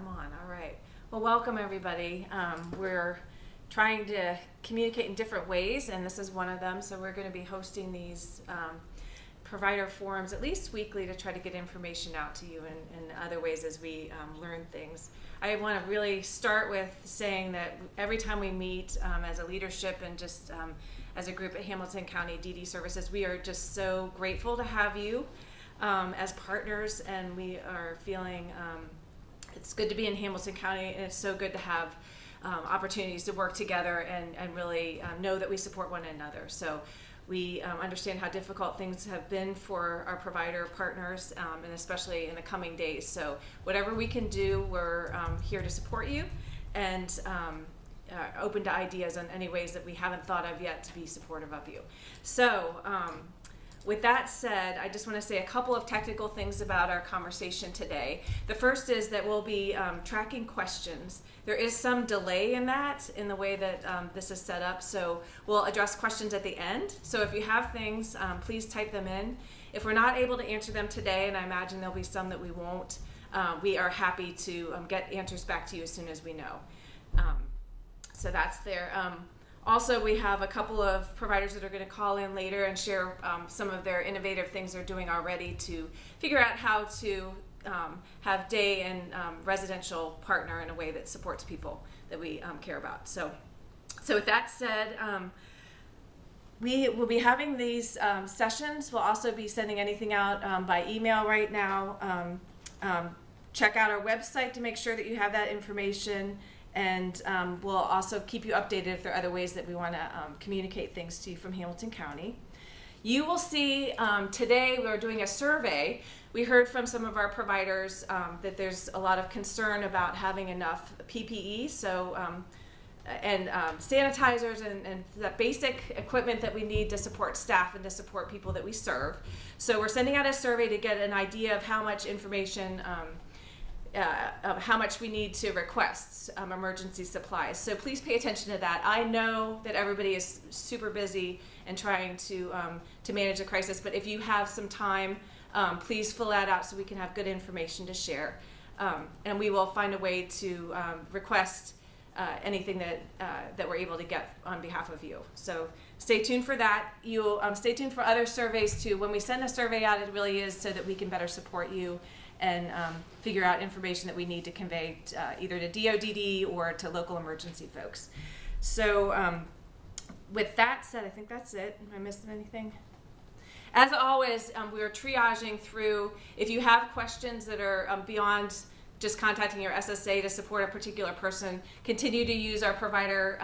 I'm on. All right. Well, welcome everybody. We're trying to communicate in different ways, and this is one of them. So we're going to be hosting these provider forums at least weekly to try to get information out to you in other ways as we learn things. I want to really start with saying that every time we meet as a leadership and just as a group at Hamilton County DD Services, we are just so grateful to have you as partners, and we are feeling it's good to be in Hamilton County, and it's so good to have opportunities to work together and really know that we support one another. So we understand how difficult things have been for our provider partners, and especially in the coming days. So whatever we can do, we're here to support you, and open to ideas on any ways that we haven't thought of yet to be supportive of you. So with that said, I just want to say a couple of technical things about our conversation today. The first is that we'll be tracking questions. There is some delay in that, in the way that this is set up, so we'll address questions at the end. So if you have things, please type them in. If we're not able to answer them today, and I imagine there'll be some that we won't, we are happy to get answers back to you as soon as we know. So that's there. Also, we have a couple of providers that are going to call in later and share some of their innovative things they're doing already to figure out how to have day and residential partner in a way that supports people that we care about. So with that said, we will be having these sessions. We'll also be sending anything out by email right now. Check out our website to make sure that you have that information. And we'll also keep you updated if there are other ways that we want to communicate things to you from Hamilton County. You will see today we're doing a survey. We heard from some of our providers that there's a lot of concern about having enough PPE, so and sanitizers and that basic equipment that we need to support staff and to support people that we serve. So we're sending out a survey to get an idea of how much information of how much we need to request emergency supplies. So please pay attention to that. I know that everybody is super busy and trying to manage the crisis, but if you have some time, please fill that out so we can have good information to share. And we will find a way to request anything that we're able to get on behalf of you. So stay tuned for that. You'll stay tuned for other surveys too. When we send a survey out, it really is so that we can better support you and figure out information that we need to convey either to DODD or to local emergency folks. So with that said, I think that's it. Am I missing anything? As always, we are triaging through. If you have questions that are beyond just contacting your SSA to support a particular person, continue to use our provider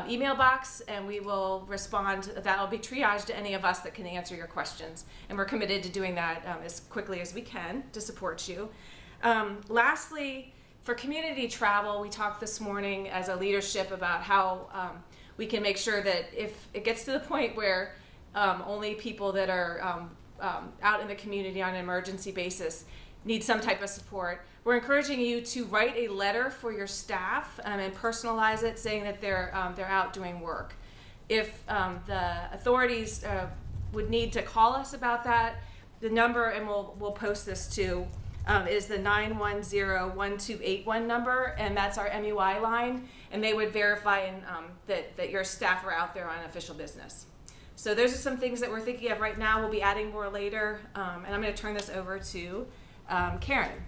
email box, and we will respond. That will be triaged to any of us that can answer your questions, and we're committed to doing that as quickly as we can to support you. Lastly, for community travel, we talked this morning as a leadership about how we can make sure that if it gets to the point where only people that are out in the community on an emergency basis need some type of support, we're encouraging you to write a letter for your staff and personalize it, saying that they're out doing work. If the authorities would need to call us about that, the number, and we'll post this too, is the 910-1281 number, and that's our MUI line, and they would verify that your staff are out there on official business. So those are some things that we're thinking of right now. We'll be adding more later, and I'm going to turn this over to Karen.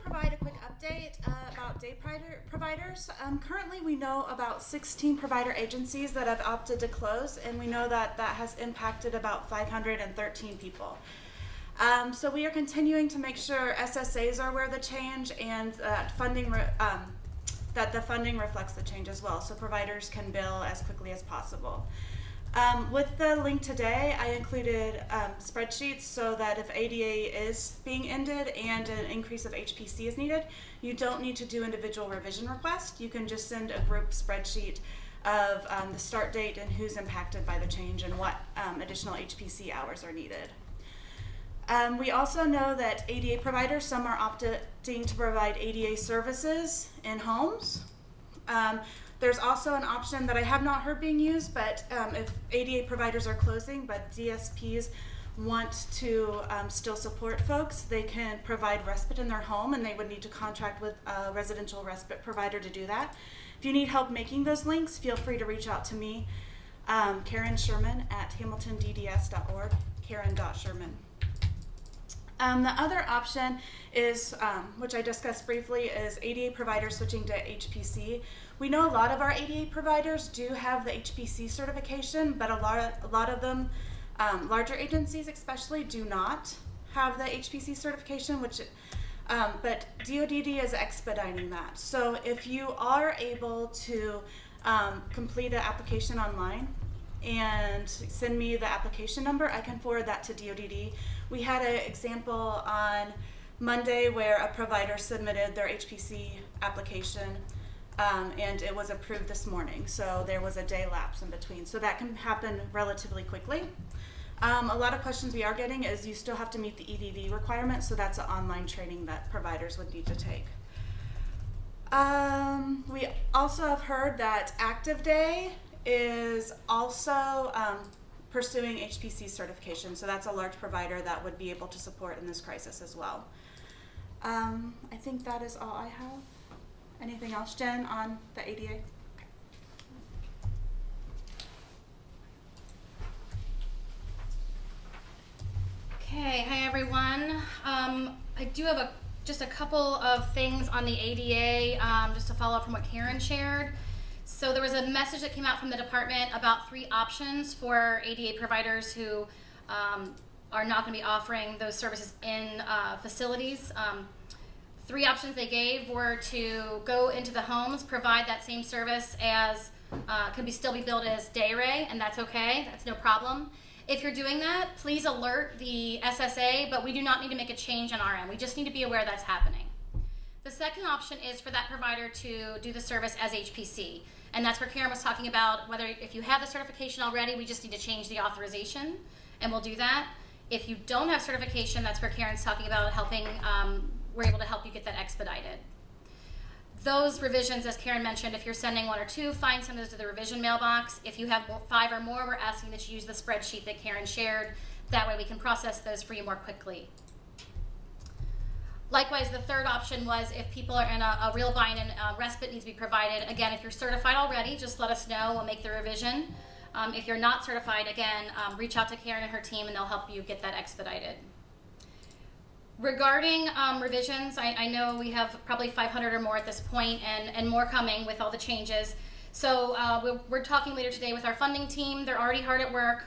Provide a quick update about day providers. Currently we know about 16 provider agencies that have opted to close, and we know that has impacted about 513 people. So we are continuing to make sure SSAs are aware of the change, and that the funding reflects the change as well, so providers can bill as quickly as possible. With the link today, I included spreadsheets so that if ADA is being ended and an increase of HPC is needed, you don't need to do individual revision requests. You can just send a group spreadsheet of the start date and who's impacted by the change and what additional HPC hours are needed. We also know that ADA providers, some are opting to provide ADA services in homes. There's also an option that I have not heard being used, but if ADA providers are closing, but DSPs want to still support folks, they can provide respite in their home, and they would need to contract with a residential respite provider to do that. If you need help making those links, feel free to reach out to me, Karen Sherman at hamiltondds.org, Karen.Sherman. The other option is, which I discussed briefly, is ADA providers switching to HPC. We know a lot of our ADA providers do have the HPC certification, but a lot of them, larger agencies especially, do not have the HPC certification, but DODD is expediting that. So if you are able to complete an application online and send me the application number, I can forward that to DODD. We had an example on Monday where a provider submitted their HPC application and it was approved this morning. So there was a day lapse in between. So that can happen relatively quickly. A lot of questions we are getting is you still have to meet the EVV requirements, so that's an online training that providers would need to take. We also have heard that Active Day is also pursuing HPC certification, so that's a large provider that would be able to support in this crisis as well. I think that is all I have. Anything else, Jen, on the ADA? Okay, hi everyone. I do have just a couple of things on the ADA, just to follow up from what Karen shared. So there was a message that came out from the department about 3 options for ADA providers who are not going to be offering those services in facilities. 3 options they gave were to go into the homes, provide that same service as, still be billed as day ray, and that's okay, that's no problem. If you're doing that, please alert the SSA, but we do not need to make a change on our end. We just need to be aware that's happening. The second option is for that provider to do the service as HPC. And that's where Karen was talking about whether if you have the certification already, we just need to change the authorization, and we'll do that. If you don't have certification, that's where Karen's talking about helping, we're able to help you get that expedited. Those revisions, as Karen mentioned, if you're sending 1 or 2, find some of those to the revision mailbox. If you have 5 or more, we're asking that you use the spreadsheet that Karen shared. That way we can process those for you more quickly. Likewise, the third option was if people are in a real bind and respite needs to be provided. Again, if you're certified already, just let us know. We'll make the revision. If you're not certified, again, reach out to Karen and her team and they'll help you get that expedited. Regarding revisions, I know we have probably 500 or more at this point and more coming with all the changes. So we're talking later today with our funding team. They're already hard at work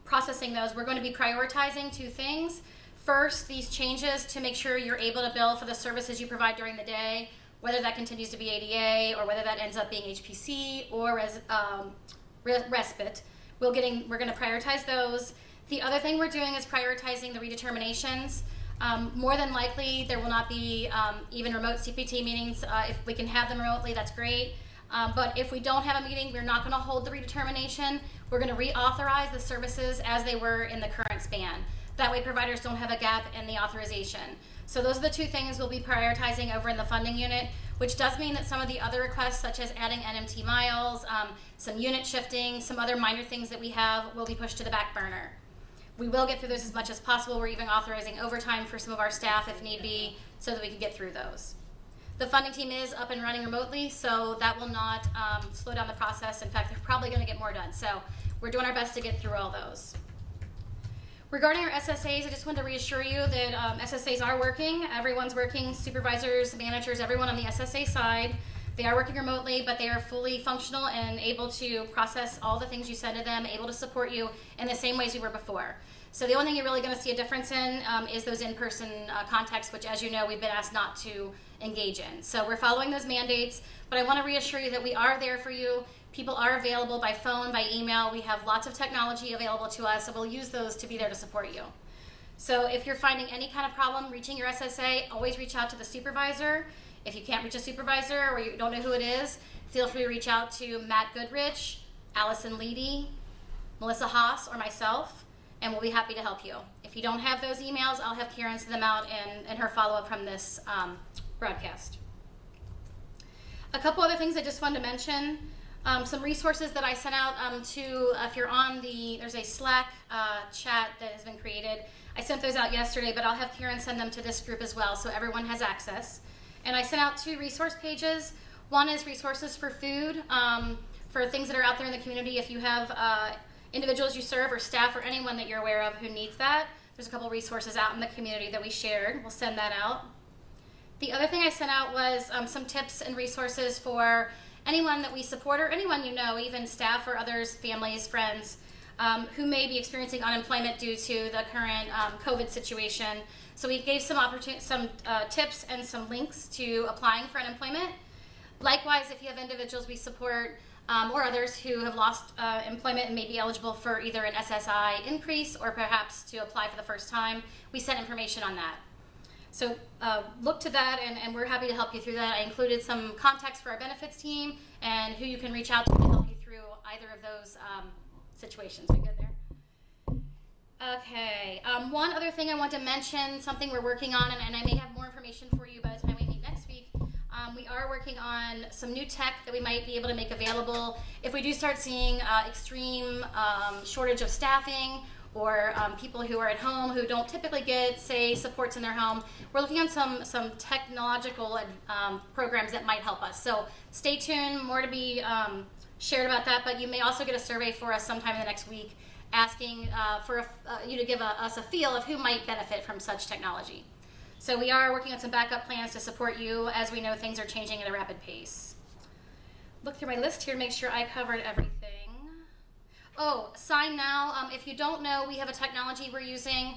processing those. We're going to be prioritizing 2 things. First, these changes to make sure you're able to bill for the services you provide during the day, whether that continues to be ADA or whether that ends up being HPC or respite. We're going to prioritize those. The other thing we're doing is prioritizing the redeterminations. More than likely, there will not be even remote CPT meetings. If we can have them remotely, that's great. But if we don't have a meeting, we're not going to hold the redetermination. We're going to reauthorize the services as they were in the current span. That way providers don't have a gap in the authorization. So those are the 2 things we'll be prioritizing over in the funding unit, which does mean that some of the other requests, such as adding NMT miles, some unit shifting, some other minor things that we have, will be pushed to the back burner. We will get through this as much as possible. We're even authorizing overtime for some of our staff if need be so that we can get through those. The funding team is up and running remotely, so that will not slow down the process. In fact, they're probably going to get more done. So we're doing our best to get through all those. Regarding our SSAs, I just wanted to reassure you that SSAs are working. Everyone's working, supervisors, managers, everyone on the SSA side. They are working remotely, but they are fully functional and able to process all the things you send to them, able to support you in the same ways we were before. So the only thing you're really going to see a difference in is those in-person contacts, which, as you know, we've been asked not to engage in. So we're following those mandates, but I want to reassure you that we are there for you. People are available by phone, by email. We have lots of technology available to us, so we'll use those to be there to support you. So if you're finding any kind of problem reaching your SSA, always reach out to the supervisor. If you can't reach a supervisor or you don't know who it is, feel free to reach out to Matt Goodrich, Allison Leedy, Melissa Haas, or myself, and we'll be happy to help you. If you don't have those emails, I'll have Karen send them out in her follow-up from this broadcast. A couple other things I just wanted to mention. Some resources that I sent out if you're on there's a Slack chat that has been created. I sent those out yesterday, but I'll have Karen send them to this group as well so everyone has access. And I sent out 2 resource pages. One is resources for food, for things that are out there in the community. If you have individuals you serve or staff or anyone that you're aware of who needs that, there's a couple resources out in the community that we shared. We'll send that out. The other thing I sent out was some tips and resources for anyone that we support or anyone you know, even staff or others, families, friends, who may be experiencing unemployment due to the current COVID situation. So we gave some tips and some links to applying for unemployment. Likewise, if you have individuals we support or others who have lost employment and may be eligible for either an SSI increase or perhaps to apply for the first time, we sent information on that. So look to that, and we're happy to help you through that. I included some contacts for our benefits team and who you can reach out to help you through either of those situations. We good there? Okay. One other thing I want to mention, something we're working on, and I may have more information for you by the time we meet next week. We are working on some new tech that we might be able to make available if we do start seeing extreme shortage of staffing or people who are at home who don't typically get, say, supports in their home. We're looking on some technological programs that might help us. So stay tuned, more to be shared about that, but you may also get a survey for us sometime in the next week asking for you to give us a feel of who might benefit from such technology. So we are working on some backup plans to support you as we know things are changing at a rapid pace. Look through my list here to make sure I covered everything. Oh, Sign Now. If you don't know, we have a technology we're using.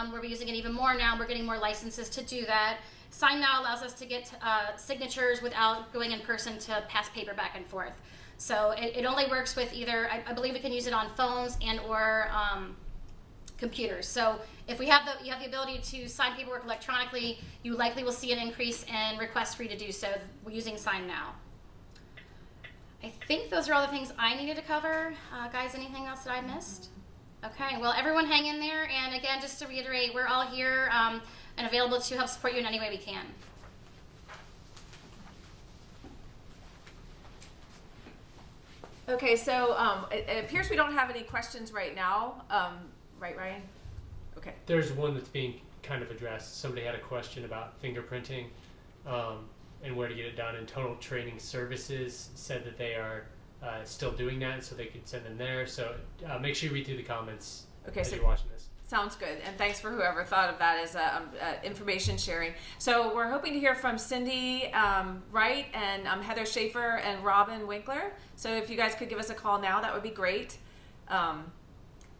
We're using it even more now. We're getting more licenses to do that. Sign Now allows us to get signatures without going in person to pass paper back and forth. So it only works with either, I believe we can use it on phones and or computers. So if you have the ability to sign paperwork electronically, you likely will see an increase in requests for you to do so using Sign Now. I think those are all the things I needed to cover. Guys, anything else that I missed? Okay, well, everyone hang in there. And again, just to reiterate, we're all here and available to help support you in any way we can. Okay, so it appears we don't have any questions right now. Right, Ryan? Okay. There's one that's being kind of addressed. Somebody had a question about fingerprinting and where to get it done. And Total Training Services said that they are still doing that, so they could send them there. So make sure you read through the comments as you're watching this. Sounds good, and thanks for whoever thought of that as information sharing. So we're hoping to hear from Cindy Wright and Heather Schaefer and Robin Winkler. So if you guys could give us a call now, that would be great.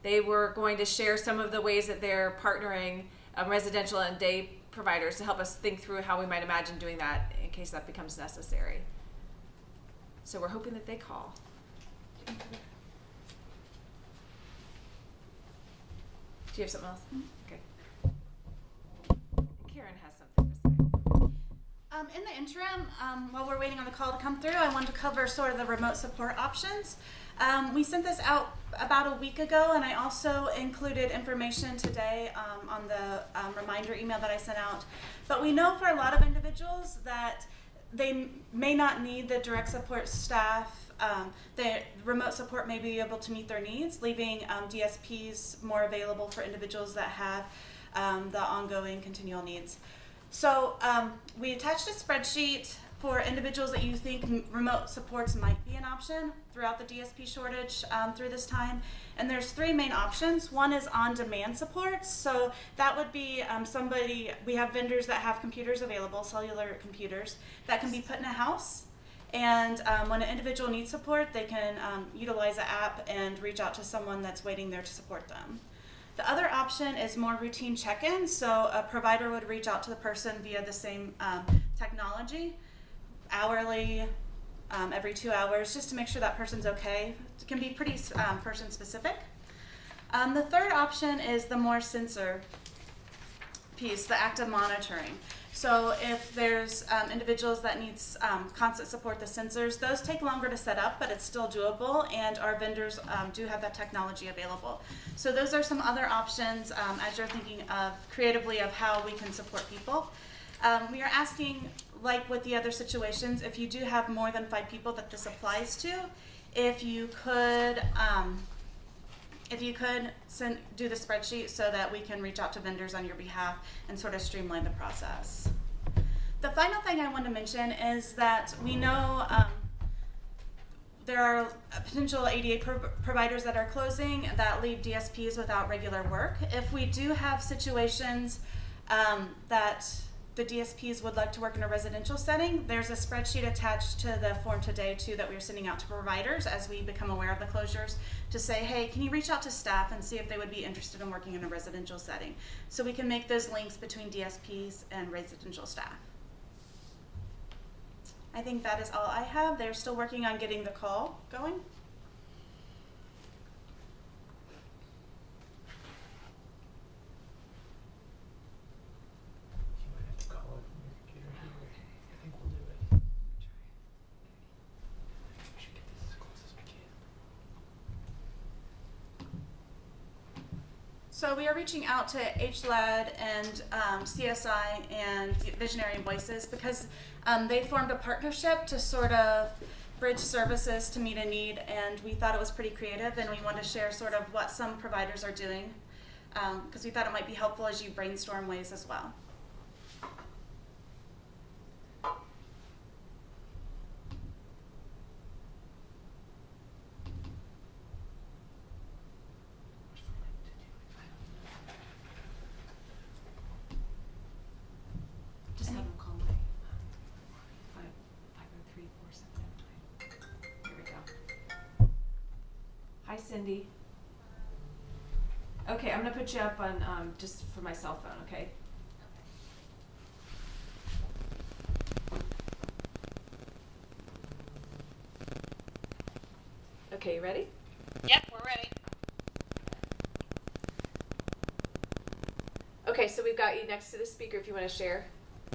They were going to share some of the ways that they're partnering residential and day providers to help us think through how we might imagine doing that in case that becomes necessary. So we're hoping that they call. Do you have something else? Okay. Karen has something to say. In the interim, while we're waiting on the call to come through, I wanted to cover sort of the remote support options. We sent this out about a week ago, and I also included information today on the reminder email that I sent out. But we know for a lot of individuals that they may not need the direct support staff. The remote support may be able to meet their needs, leaving DSPs more available for individuals that have the ongoing continual needs. So we attached a spreadsheet for individuals that you think remote supports might be an option throughout the DSP shortage through this time. And there's 3 main options. One is on-demand support. So that would be we have vendors that have computers available, cellular computers, that can be put in a house. And when an individual needs support, they can utilize the app and reach out to someone that's waiting there to support them. The other option is more routine check-in. So a provider would reach out to the person via the same technology, hourly, every 2 hours, just to make sure that person's okay. It can be pretty person-specific. The third option is the more sensor piece, the active monitoring. So if there's individuals that needs constant support, the sensors, those take longer to set up, but it's still doable, and our vendors do have that technology available. So those are some other options as you're thinking of creatively of how we can support people. We are asking, like with the other situations, if you do have more than 5 people that this applies to, if you could do the spreadsheet so that we can reach out to vendors on your behalf and sort of streamline the process. The final thing I want to mention is that we know there are potential ADA providers that are closing that leave DSPs without regular work. If we do have situations that the DSPs would like to work in a residential setting, there's a spreadsheet attached to the form today too that we're sending out to providers as we become aware of the closures to say, hey, can you reach out to staff and see if they would be interested in working in a residential setting? So we can make those links between DSPs and residential staff. I think that is all I have. They're still working on getting the call going. You might have to call it from your computer here. I think we'll do it. We should get this as close as we can. So we are reaching out to HLED and CSI and Visionary Voices because they formed a partnership to sort of bridge services to meet a need, and we thought it was pretty creative, and we want to share sort of what some providers are doing because we thought it might be helpful as you brainstorm ways as well. Just have them call my 503-479. Here we go. Hi, Cindy. Okay, I'm gonna put you up on just for my cell phone, okay? Okay, you ready? Yep, we're ready. Okay, so we've got you next to the speaker if you want to share.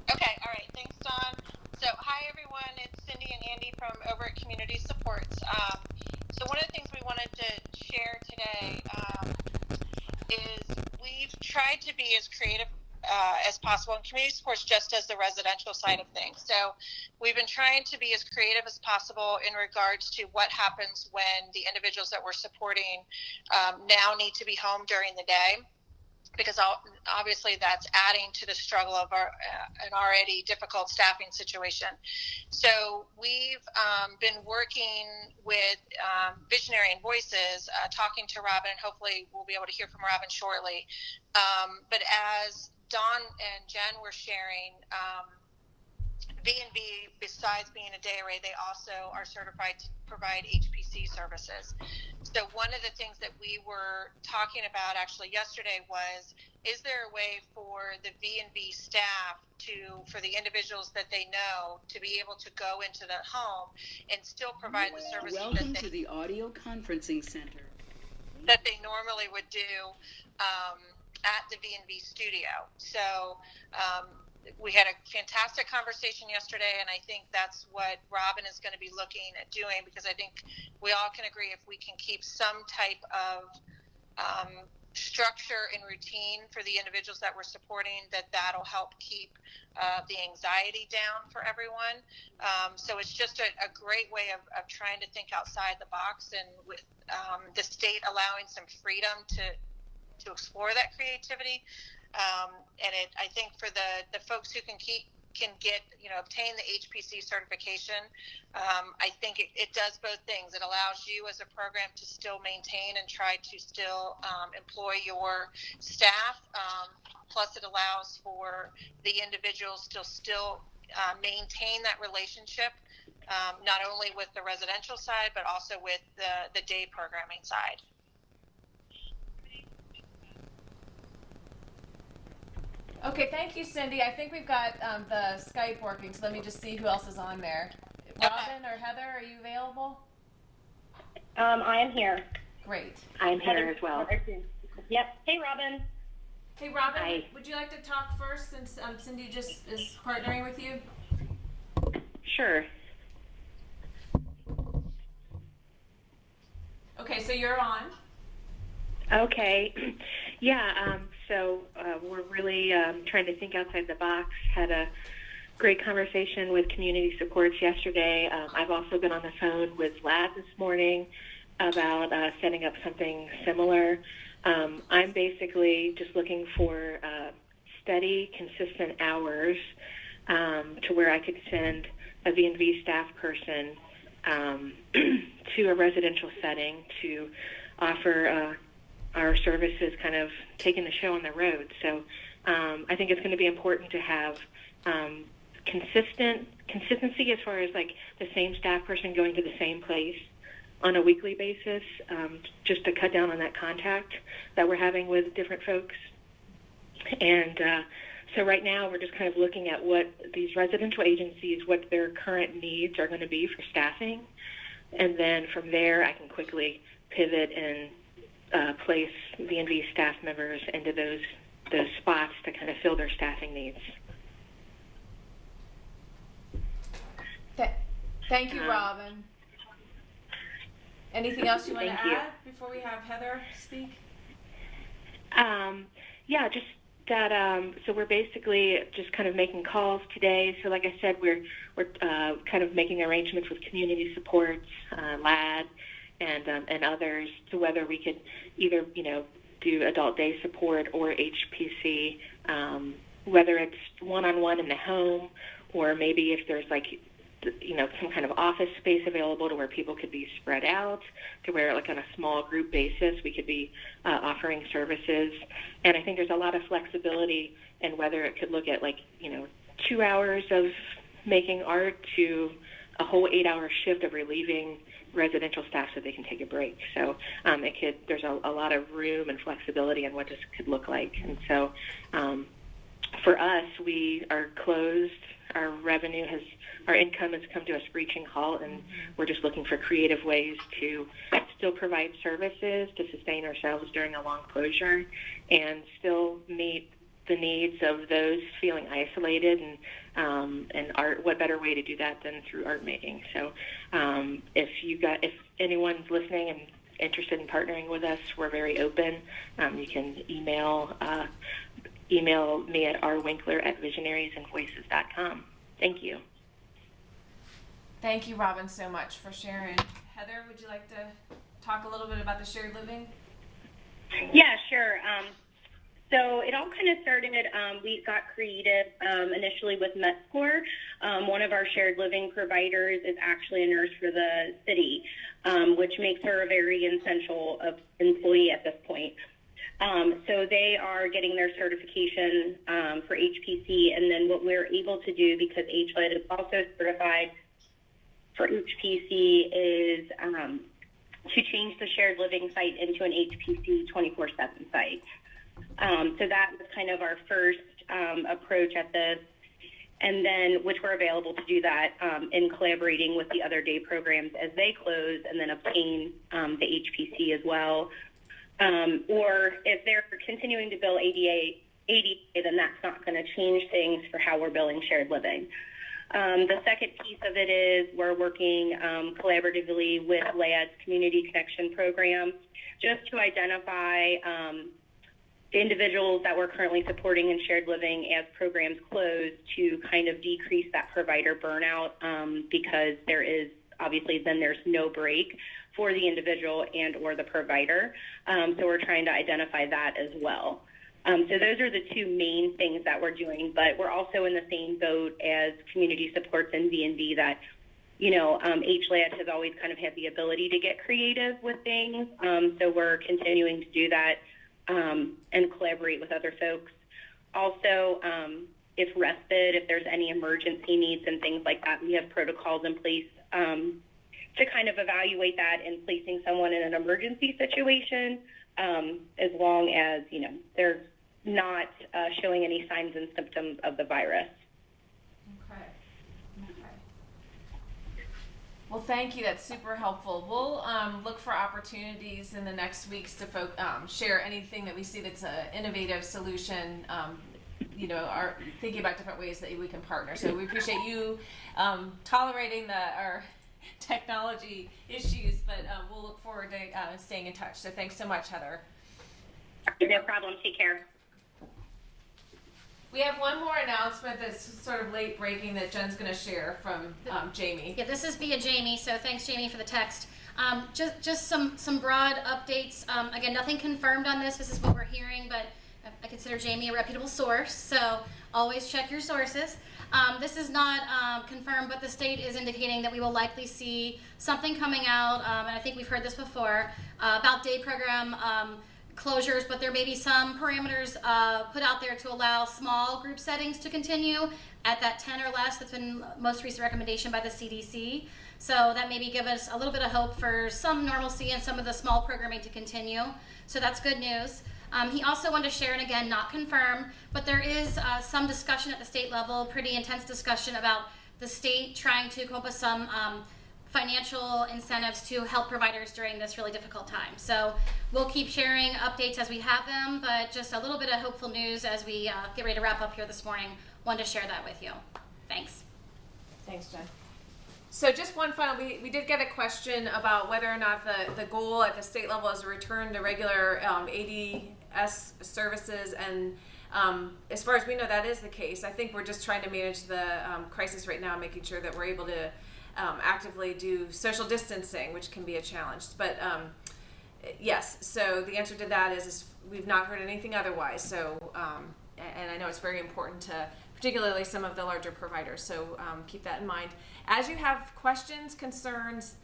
Okay, all right. Thanks, Dawn. So, hi, everyone. It's Cindy and Andy from over at Community Supports. So, one of the things we wanted to share today is we've tried to be as creative as possible, and Community Supports just does the residential side of things. So, we've been trying to be as creative as possible in regards to what happens when the individuals that we're supporting now need to be home during the day, because obviously that's adding to the struggle of an already difficult staffing situation. So we've been working with Visionary and Voices, talking to Robin, and hopefully we'll be able to hear from Robin shortly. But as Dawn and Jen were sharing, V&V, besides being a day array, they also are certified to provide HPC services. So one of the things that we were talking about actually yesterday was, is there a way for the V&V staff for the individuals that they know, to be able to go into the home and still provide the services Welcome to the audio conferencing center that they normally would do at the V&V studio. So we had a fantastic conversation yesterday, and I think that's what Robin is going to be looking at doing, because I think we all can agree if we can keep some type of structure and routine for the individuals that we're supporting, that'll help keep the anxiety down for everyone. So it's just a great way of trying to think outside the box, and with the state allowing some freedom to explore that creativity. And I think for the folks who can get, obtain the HPC certification, I think it does both things. It allows you as a program to still maintain and try to still employ your staff. Plus it allows for the individuals to still maintain that relationship, not only with the residential side, but also with the day programming side. Okay, thank you, Cindy. I think we've got the Skype working, so let me just see who else is on there. Robin or Heather, are you available? I am here. Great. I'm here as well. Yep. Hey, Robin. Hey, Robin, Hi. would you like to talk first, since Cindy just is partnering with you? Sure. Okay, so you're on. Okay. Yeah. So we're really trying to think outside the box. Had a great conversation with community supports yesterday. I've also been on the phone with LAD this morning about setting up something similar. I'm basically just looking for steady, consistent hours to where I could send a V&V staff person to a residential setting to offer our services, kind of taking the show on the road. So I think it's going to be important to have consistency as far as like the same staff person going to the same place on a weekly basis, just to cut down on that contact that we're having with different folks. And so right now we're just kind of looking at what these residential agencies, what their current needs are going to be for staffing. And then from there I can quickly pivot and place V&V staff members into those spots to kind of fill their staffing needs. Thank you, Robin. Anything else you want to Thank you. add before we have Heather speak? Yeah, just that. So we're basically just kind of making calls today. So like I said, we're kind of making arrangements with community supports, LAD, and others to whether we could either do adult day support or HPC, whether it's one-on-one in the home or maybe if there's some kind of office space available to where people could be spread out, to where like on a small group basis we could be offering services. And I think there's a lot of flexibility in whether it could look at 2 hours of making art to a whole 8-hour shift of relieving residential staff so they can take a break. So there's a lot of room and flexibility in what this could look like. And so for us, we are closed. Our income has come to a screeching halt, and we're just looking for creative ways to still provide services to sustain ourselves during a long closure and still meet the needs of those feeling isolated, and art. What better way to do that than through art making? So if anyone's listening and interested in partnering with us, we're very open. You can email me at rwinkler@visionariesandvoices.com. Thank you. Thank you, Robin, so much for sharing. Heather, would you like to talk a little bit about the shared living? Yeah, sure. So it all kind of started, we got creative initially with MetScore. One of our shared living providers is actually a nurse for the city, which makes her a very essential employee at this point. So they are getting their certification for HPC, and then what we're able to do, because HLED is also certified for HPC, is to change the shared living site into an HPC 24/7 site. So that was kind of our first approach at this, and then which we're available to do that in collaborating with the other day programs as they close and then obtain the HPC as well. Or if they're continuing to bill ADA, then that's not going to change things for how we're billing shared living. The second piece of it is we're working collaboratively with LAD's Community Connection Program just to identify the individuals that we're currently supporting in shared living as programs close to kind of decrease that provider burnout, because there is obviously then there's no break for the individual and or the provider. So we're trying to identify that as well. So those are the two main things that we're doing, but we're also in the same boat as community supports and V&V that, HLAD has always kind of had the ability to get creative with things. So we're continuing to do that and collaborate with other folks. Also, if there's any emergency needs and things like that, we have protocols in place to kind of evaluate that and placing someone in an emergency situation, as long as, they're not showing any signs and symptoms of the virus. Okay. Well, thank you. That's super helpful. We'll look for opportunities in the next weeks to share anything that we see that's an innovative solution. Are thinking about different ways that we can partner. So we appreciate you tolerating our technology issues, but we'll look forward to staying in touch. So thanks so much, Heather. No problem. Take care. We have one more announcement that's sort of late breaking that Jen's going to share from Jamie. Yeah, this is via Jamie, so thanks Jamie for the text. Just some broad updates. Again, nothing confirmed on this. This is what we're hearing, but I consider Jamie a reputable source, so always check your sources. This is not confirmed, but the state is indicating that we will likely see something coming out, and I think we've heard this before, about day program closures, but there may be some parameters put out there to allow small group settings to continue at that 10 or less. That's been most recent recommendation by the CDC. So that maybe give us a little bit of hope for some normalcy and some of the small programming to continue. So that's good news. He also wanted to share, and again, not confirm, but there is some discussion at the state level, pretty intense discussion about the state trying to come up with some financial incentives to help providers during this really difficult time. So we'll keep sharing updates as we have them, but just a little bit of hopeful news as we get ready to wrap up here this morning. Wanted to share that with you. Thanks. Thanks, Jen. So just one final, we did get a question about whether or not the goal at the state level is to return to regular ADS services, and as far as we know, that is the case. I think we're just trying to manage the crisis right now, making sure that we're able to actively do social distancing, which can be a challenge. But yes, so the answer to that is we've not heard anything otherwise. So, and I know it's very important to particularly some of the larger providers. So keep that in mind. As you have questions, concerns,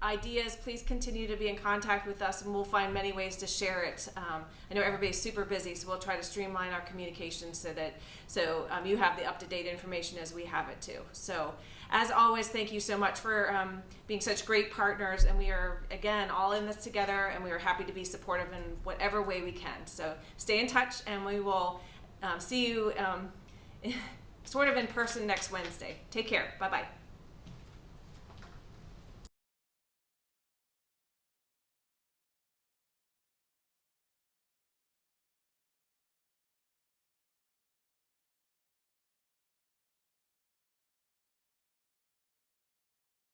ideas, please continue to be in contact with us, and we'll find many ways to share it. I know everybody's super busy, so we'll try to streamline our communication so that you have the up-to-date information as we have it too. So as always, thank you so much for being such great partners, and we are, again, all in this together, and we are happy to be supportive in whatever way we can. So stay in touch, and we will see you sort of in person next Wednesday. Take care. Bye-bye.